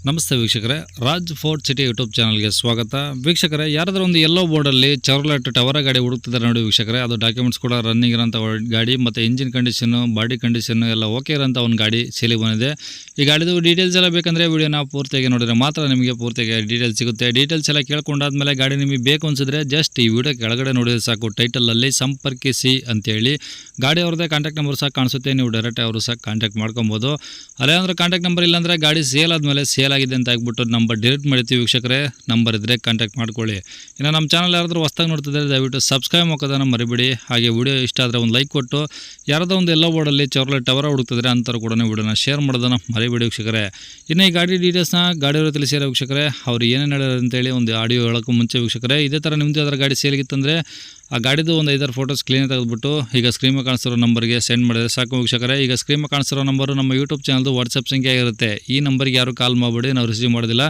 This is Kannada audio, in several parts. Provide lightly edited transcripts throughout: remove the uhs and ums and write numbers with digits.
ನಮಸ್ತೆ ವೀಕ್ಷಕರೇ, ರಾಜ್ ಫೋರ್ಟ್ ಸಿಟಿ ಯೂಟ್ಯೂಬ್ ಚಾನಲ್ಗೆ ಸ್ವಾಗತ. ವೀಕ್ಷಕರೇ, ಯಾರಾದರೂ ಒಂದು ಯೆಲ್ಲೋ ಬೋರ್ಡಲ್ಲಿ ಚೆವ್ರೊಲೆಟ್ ಟವರ ಗಾಡಿ ಹುಡುಕ್ತಿದ್ದಾರೆ ನೋಡಿ ವೀಕ್ಷಕರೇ. ಅದು ಡಾಕ್ಯುಮೆಂಟ್ಸ್ ಕೂಡ ರನ್ನಿಂಗ್ ಇರೋಂಥ ಗಾಡಿ ಮತ್ತು ಇಂಜಿನ್ ಕಂಡೀಷನ್ನು, ಬಾಡಿ ಕಂಡೀಷನ್ನು ಎಲ್ಲ ಓಕೆ ಇರೋಂಥ ಒಂದು ಗಾಡಿ ಸೇಲಿಗೆ ಬಂದಿದೆ. ಈ ಗಾಡಿದು ಡೀಟೇಲ್ಸ್ ಎಲ್ಲ ಬೇಕಂದರೆ ವಿಡಿಯೋನ ಪೂರ್ತಿಯಾಗಿ ನೋಡಿದರೆ ಮಾತ್ರ ನಿಮಗೆ ಪೂರ್ತಿಯಾಗಿ ಡೀಟೇಲ್ಸ್ ಸಿಗುತ್ತೆ. ಡೀಟೇಲ್ಸ್ ಎಲ್ಲ ಕೇಳ್ಕೊಂಡಾದ್ಮೇಲೆ ಗಾಡಿ ನಿಮಗೆ ಬೇಕು ಅನಿಸಿದ್ರೆ ಜಸ್ಟ್ ಈ ವಿಡಿಯೋ ಕೆಳಗಡೆ ನೋಡಿದ್ರೆ ಸಾಕು, ಟೈಟಲಲ್ಲಿ ಸಂಪರ್ಕಿಸಿ ಅಂತೇಳಿ ಗಾಡಿ ಅವ್ರದ್ದೇ ಕಾಂಟ್ಯಾಕ್ಟ್ ನಂಬರ್ ಸಹ ಕಾಣಿಸುತ್ತೆ. ನೀವು ಡೈರೆಕ್ಟ್ ಅವರು ಸಹ ಕಾಂಟ್ಯಾಕ್ಟ್ ಮಾಡ್ಕೊಬೋದು. ಅಲ್ಲೇ ಅಂದರೆ ಕಾಂಟ್ಯಾಕ್ಟ್ ನಂಬರ್ ಇಲ್ಲಾಂದರೆ ಗಾಡಿ ಸೇಲ್ ಆದಮೇಲೆ ಸೇಲ್ ಆಗಿದೆ ಅಂತ ಆಗ್ಬಿಟ್ಟು ನಂಬರ್ ಡಿಲೀಟ್ ಮಾಡ್ತೀವಿ ವೀಕ್ಷಕರೇ. ನಂಬರ್ ಇದ್ದರೆ ಕಾಂಟ್ಯಾಕ್ಟ್ ಮಾಡ್ಕೊಳ್ಳಿ. ಇನ್ನು ನಮ್ಮ ಚಾನಲ್ ಯಾರಾದರೂ ಹೊಸ್ದಾಗಿ ನೋಡ್ತಿದ್ದಾರೆ ದಯವಿಟ್ಟು ಸಬ್ಸ್ಕ್ರೈಬ್ ಮಾಡೋದನ್ನು ಮರಿಬೇಡಿ. ಹಾಗೆ ವಿಡಿಯೋ ಇಷ್ಟ ಆದರೆ ಒಂದು ಲೈಕ್ ಕೊಟ್ಟು, ಯಾರದೋ ಒಂದು ಎಲ್ಲೋ ಬೋರ್ಡಲ್ಲಿ ಚೆವ್ರೊಲೆಟ್ ಟವರ ಹುಡುಕ್ತಿದ್ರೆ ಅಂಥವ್ರು ಕೂಡ ವಿಡಿಯೋನ ಶೇರ್ ಮಾಡೋದನ್ನು ಮರಿಬೇಡಿ ವೀಕ್ಷಕರೇ. ಇನ್ನು ಈ ಗಾಡಿ ಡೀಟೇಲ್ಸ್ನ ಗಾಡಿಯವರು ತಿಳಿಸಿರೋ ವೀಕ್ಷಕರೇ, ಅವ್ರು ಏನೇನು ಹೇಳ್ಯಾರ ಅಂತೇಳಿ ಒಂದು ಆಡಿಯೋ ಹೇಳೋಕ್ಕೂ ಮುಂಚೆ ವೀಕ್ಷಕರೇ, ಇದೇ ಥರ ನಿಮ್ಮದು ಯಾವ್ದಾರು ಗಾಡಿ ಸೇಲಿಗಿತ್ತಂದರೆ ಆ ಗಾಡಿದು ಒಂದು 5-6 ಫೋಟೋಸ್ ಕ್ಲೀನ್ ತೆಗೆದುಬಿಟ್ಟು ಈಗ ಸ್ಕ್ರೀನ್ ಮೇಲೆ ಕಾಣಿಸ್ತಿರೋ ನಂಬರ್ಗೆ ಸೆಂಡ್ ಮಾಡಿದರೆ ಸಾಕು ವೀಕ್ಷಕರೇ. ಈಗ ಸ್ಕ್ರೀನ್ ಮೇಲೆ ಕಾಣಿಸ್ತಿರೋ ನಂಬರು ನಮ್ಮ ಯೂಟ್ಯೂಬ್ ಚಾನಲ್ದು ವಾಟ್ಸಪ್ ಸಂಖ್ಯೆ ಆಗಿರುತ್ತೆ. ಈ ನಂಬರ್ಗೆ ಯಾರು ಕಾಲ್ ಮಾಡಬೇಡಿ, ನಾವು ರಿಸೀವ್ ಮಾಡೋದಿಲ್ಲ.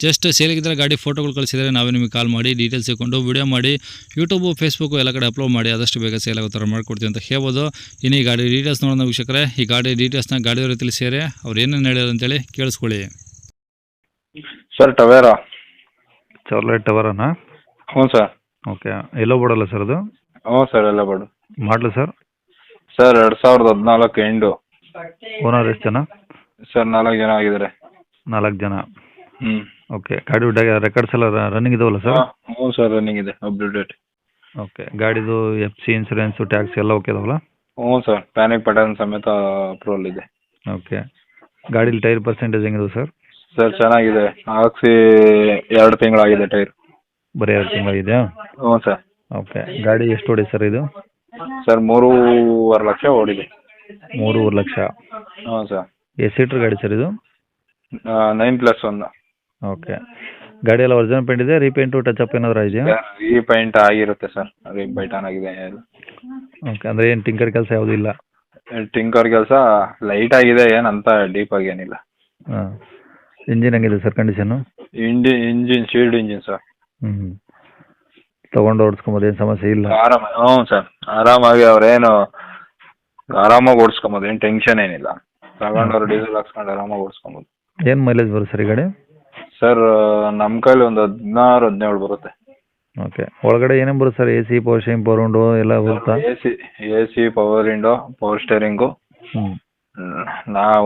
ಜಸ್ಟ್ ಸೇಲಿಗಿದ್ದರೆ ಗಾಡಿ ಫೋಟೋಗಳು ಕಳಿಸಿದರೆ ನಾವೇ ನಿಮಗೆ ಕಾಲ್ ಮಾಡಿ ಡೀಟೇಲ್ಸ್ ಇಟ್ಕೊಂಡು ವಿಡಿಯೋ ಮಾಡಿ ಯೂಟ್ಯೂಬು, ಫೇಸ್ಬುಕ್ಕು ಎಲ್ಲ ಕಡೆ ಅಪ್ಲೋಡ್ ಮಾಡಿ ಆದಷ್ಟು ಬೇಗ ಸೇಲ್ ಆಗೋ ಥರ ಮಾಡ್ಕೊಡ್ತೀವಿ ಅಂತ ಹೇಳ್ಬೋದು. ಇನ್ನು ಈ ಗಾಡಿ ಡೀಟೇಲ್ಸ್ ನೋಡೋಣ ವೀಕ್ಷಕರೇ. ಈ ಗಾಡಿ ಡೀಟೇಲ್ಸ್ನ ಗಾಡಿಯವರು ತಿಳಿಸಿದರೆ ಅವ್ರು ಏನೇನು ಹೇಳ್ಯಾರ ಅಂತೇಳಿ ಕೇಳಿಸ್ಕೊಳ್ಳಿ. Sir Tavera ಚೆವ್ರೊಲೆಟ್ ಟವರನಾ? ಹ್ಞೂ ಸರ್. ಓಕೆ, ಎಲ್ಲೋ ಬೋರ್ಡಲ್ಲ ಸರ್ ಅದು? ಹ್ಞೂ ಸರ್, ಎಲ್ಲ ಬಾಡು. ಮಾಡಲು ಸರ್? Sir 2014 end. ಓನರ್ ಎಷ್ಟು ಜನ? ಸರ್ 4 ಜನ ಆಗಿದ್ದಾರೆ. 4 ಜನ. ಹ್ಞೂ. ಓಕೆ, ಗಾಡಿ ರೆಕಾರ್ಡ್ಸ್ ಎಲ್ಲ ರನ್ನಿಂಗ್ ಇದಾವಲ್ಲ ಸರ್? ಹ್ಞೂ ಸರ್, ರನ್ನಿಂಗ್ ಇದೆ, ಅಪ್ಡೇಟ್. ಓಕೆ, ಗಾಡಿದು FC ಇನ್ಸೂರೆನ್ಸು, ಟ್ಯಾಕ್ಸ್ ಎಲ್ಲ ಓಕೆ ಇದಾವಲ್ಲ? ಹ್ಞೂ ಸರ್, ಪ್ಯಾನಿಕ್ ಬಟನ್ ಸಮೇತ ಅಪ್ರೂವಲ್ ಇದೆ. ಓಕೆ, ಗಾಡೀಲಿ ಟೈರ್ ಪರ್ಸೆಂಟೇಜ್ ಹೆಂಗಿದೆ ಸರ್? ಸರ್ ಚೆನ್ನಾಗಿದೆ, ಹಾಕ್ಸಿ 2 ತಿಂಗಳಾಗಿದೆ ಟೈರ್. ಬರೀ 2 ತಿಂಗಳಾಗಿದೆಯಾ? ಹ್ಞೂ ಸರ್. ಓಕೆ, ಗಾಡಿ ಎಷ್ಟು ಓಡಿ ಸರ್ ಇದು? ಸರ್ 3.5 ಲಕ್ಷ ಓಡಿದೆ. 3.5 ಲಕ್ಷ? ಹ್ಞೂ ಸರ್. ಎಷ್ಟು ಸೀಟ್ರ್ ಗಾಡಿ ಸರ್ ಇದು? 9+1. ಓಕೆ, ಗಾಡಿ ಎಲ್ಲ ಒರಿಜಿನಲ್ ಪೇಂಟ್ ಇದೆ, ರೀಪೇಂಟು ಟಚ್ ಅಪ್ ಏನಾದರೂ ಇದೆಯಾ? ರೀಪೈಂಟ್ ಆಗಿರುತ್ತೆ ಸರ್, ರೀಪೈಂಟ್ ಆಗಿದೆ. ಓಕೆ, ಅಂದರೆ ಏನು ಟಿಂಕರ್ ಕೆಲಸ ಯಾವುದೂ ಇಲ್ಲ? ಟಿಂಕರ್ ಕೆಲಸ ಲೈಟ್ ಆಗಿದೆ, ಏನಂತ ಡೀಪ್ ಆಗಿ ಏನಿಲ್ಲ. ಹಾಂ, ಇಂಜಿನ್ ಹೆಂಗಿದೆ sir condition? Engine shield engine sir. ಹ್ಞೂ, ತೊಗೊಂಡು ಓಡಿಸ್ಕೊಬೋದು, ಏನು ಸಮಸ್ಯೆ ಇಲ್ಲ? ಹ್ಞೂ ಸರ್, ಆರಾಮಾಗಿ ಅವ್ರೇನು ಆರಾಮಾಗಿ ಓಡಿಸ್ಕೊಬೋದು, ಏನು ಟೆನ್ಷನ್ ಏನಿಲ್ಲ. ತಗೊಂಡವ್ರು ಡೀಸೆಲ್ ಹಾಕ್ಸ್ಕೊಂಡು ಆರಾಮಾಗಿ ಓಡಿಸ್ಕೊಬೋದು. ಏನು ಮೈಲೇಜ್ ಬರುತ್ತೆ ಸರ್ ಈ ಗಾಡಿ? ಸರ್ ನಮ್ಮ ಕೈಲಿ ಒಂದು 16-17 ಬರುತ್ತೆ. ಓಕೆ, ಒಳಗಡೆ ಏನೇನು ಬರುತ್ತೆ sir? AC, power steering, power window ಎಲ್ಲ ಬರುತ್ತಾ? AC, power window, power steering. ಹ್ಞೂ.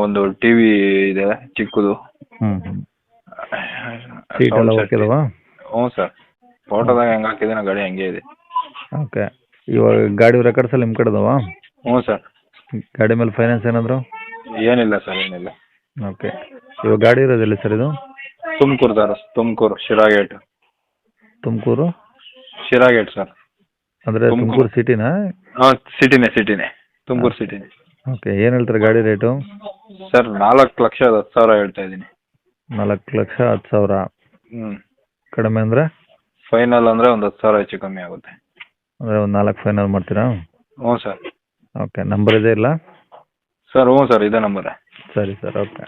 ಒಂದು TV ಇದೆ ಚಿಕ್ಕದು. ಹ್ಞೂ. ಸೀಟ್ ಎಲ್ಲ ಓಕೆ ಇದಾವಾ? ಹ್ಞೂ ಸರ್, ಫೋಟೋದಾಗ ಹೆಂಗೆ ಹಾಕಿದ್ದೀನೋ ಗಾಡಿ ಹಂಗೆ ಇದೆ. ಓಕೆ, ಇವಾಗ ಗಾಡಿ ರೆಕಾರ್ಡ್ಸ್ ಎಲ್ಲ ನಿಮ್ಮ ಕಡೆ ಇದಾವಾ? ಹ್ಞೂ ಸರ್. ಗಾಡಿ ಮೇಲೆ ಫೈನಾನ್ಸ್ ಏನಾದರೂ? ಏನಿಲ್ಲ ಸರ್, ಏನಿಲ್ಲ. ಓಕೆ, ಇವಾಗ ಗಾಡಿ ಇರೋದಿಲ್ಲ ಸರ್ ಇದು? ತುಮಕೂರು ಶಿರಾಗೇಟ್. ತುಮಕೂರು ಶಿರಾಗೇಟ್ ಸರ್. ಅಂದರೆ ತುಮಕೂರು ಸಿಟಿನಾ? ಹಾಂ, ಸಿಟಿನೇ ತುಮಕೂರು ಸಿಟಿನೇ. ಓಕೆ, ಏನು ಹೇಳ್ತಾರೆ ಗಾಡಿ ರೇಟು? ಸರ್ 4,10,000 ಹೇಳ್ತಾ ಇದ್ದೀನಿ. 4,10,000? ಹ್ಞೂ. ಕಡಿಮೆ ಅಂದರೆ? ಫೈನಲ್ ಅಂದರೆ ಒಂದು 10,000 ಹೆಚ್ಚು ಕಮ್ಮಿ ಆಗುತ್ತೆ. ಅಂದರೆ ಒಂದು 4 ಫೈನಲ್ ಮಾಡ್ತೀರಾ? ಹ್ಞೂ ಸರ್. ಓಕೆ, ನಂಬರ್ ಇದೆ ಇಲ್ಲ ಸರ್? ಹ್ಞೂ ಸರ್, ಇದೇ ನಂಬರೇ. ಸರಿ ಸರ್, ಓಕೆ.